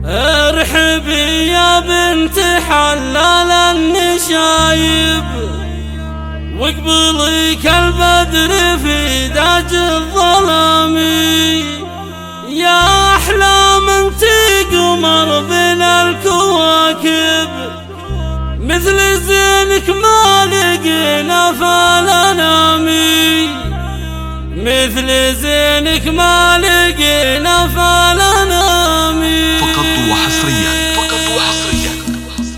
ارحبي يا بنت حلال النشايب، واقبلي كالبدر في داج الظلام. يا أحلى من قمر بين الكواكب، مثل زينك ما لقينا فالأنام، مثل زينك ما لقينا فالأنام. فقط وحصريا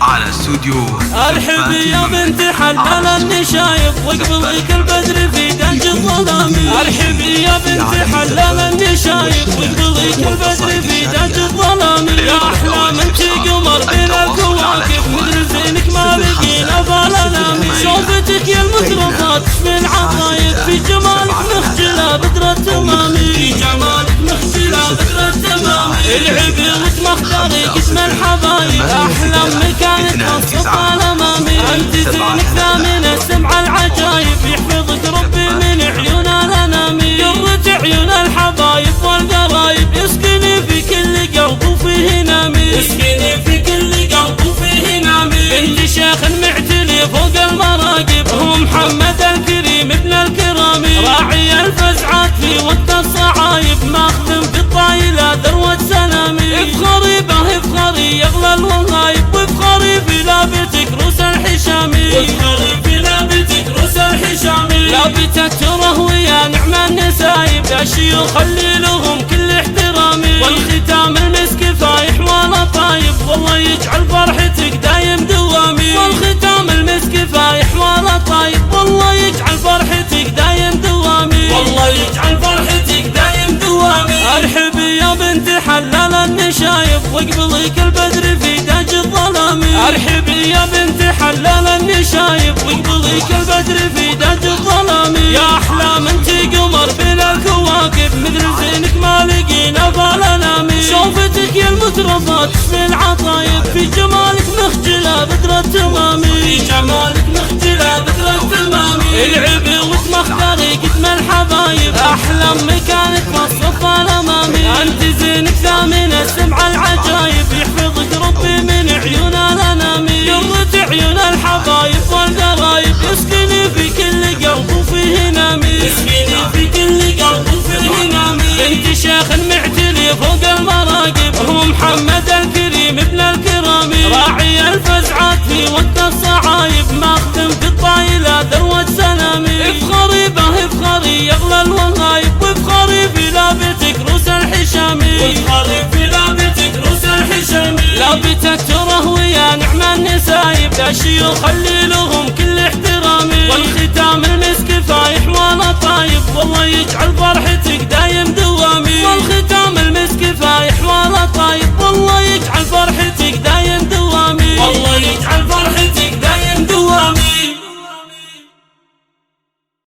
على استوديو ارحبي يا بنت حلال النشايب، واقبلي كالبدر في دنج الظلام. ارحبي يا بنت حلال النشايب، واقبلي كالبدر في دنج الظلام. يا احلى من قمر بين الكواكب، مثل زينك ما لقينا فالأنام. شوفتك يا المترفات تشفي العطايب، في جمالك مخجلة بدر التمام، في جمالك مخجلة بدر التمام. العبي وتمختاري قسم الحبايب، احلى مكانك مصطفى الامامي. انت زينك ثامن السمع العجايب، يحفظك ربي من عيون الانامي. قرة عيون الحبايب والقرايب، اسكني في كل قلب وفيه نامي، اسكني في كل قلب وفيه نامي. انت شيخ معتلي فوق المراقب، هو محمد الكريم ابن الكرام، راعي الفزعات في وقت الصعايب، ماخذ في الطايلة ذروة سلامي. افخري به افخري يغلى الوهايب، وافخري في لابتك روس الحشامي، وافخري في لابتك روس الحشامي. لابتك تره ويا نعم النسايب، يا شيوخ اللي لهم كل احترامي. والختام المسك فايح ولا طايب، والله يجعل فرحتك دايم دوامي. والختام المسك فايح ولا طايب، والله يجعل فرحتك دايم دوامي، والله يجعل فرحتك دايم دوامي. ارحبي يا بنت حلال النشايب، واقبلي كالبدر في داج الظلام. ارحبي يا بنت حلال النشايب، واقبلي كالبدر في داج الظلام. يا احلى من قمر بين الكواكب، مثل زينك ما لقينا فالأنام. شوفتك يا المترفات تشفي العطايب، في جمالك مخجلة بدر التمام، في جمالك مخجلة بدر التمام. العبي وتمختاري قسم الحبايب، احلى مكانك مصطفى الامامي. انت زينك ثامن السمع العجايب، يحفظك ربي من عيون الانام. قرة عيون الحبايب والقرايب، اسكني في كل قلب وفيه نامي، اسكني في كل قلب وفيه نامي. انت شيخ معتلي فوق المراقب، هو محمد الكريم ابن الكرام، راعي الفزعات في وقت الصعايب، ماخذ في الطايلة ذروة سلامي. افخري به افخري يغلى الوهايب، وافخري في لابتك روس الحشامي، وافخري في لابتك روس الحشامي. لابتك تره ويا نعم النسايب، يا شيوخ اللي لهم كل احترامي. والختام المسك فايح ولا طايب،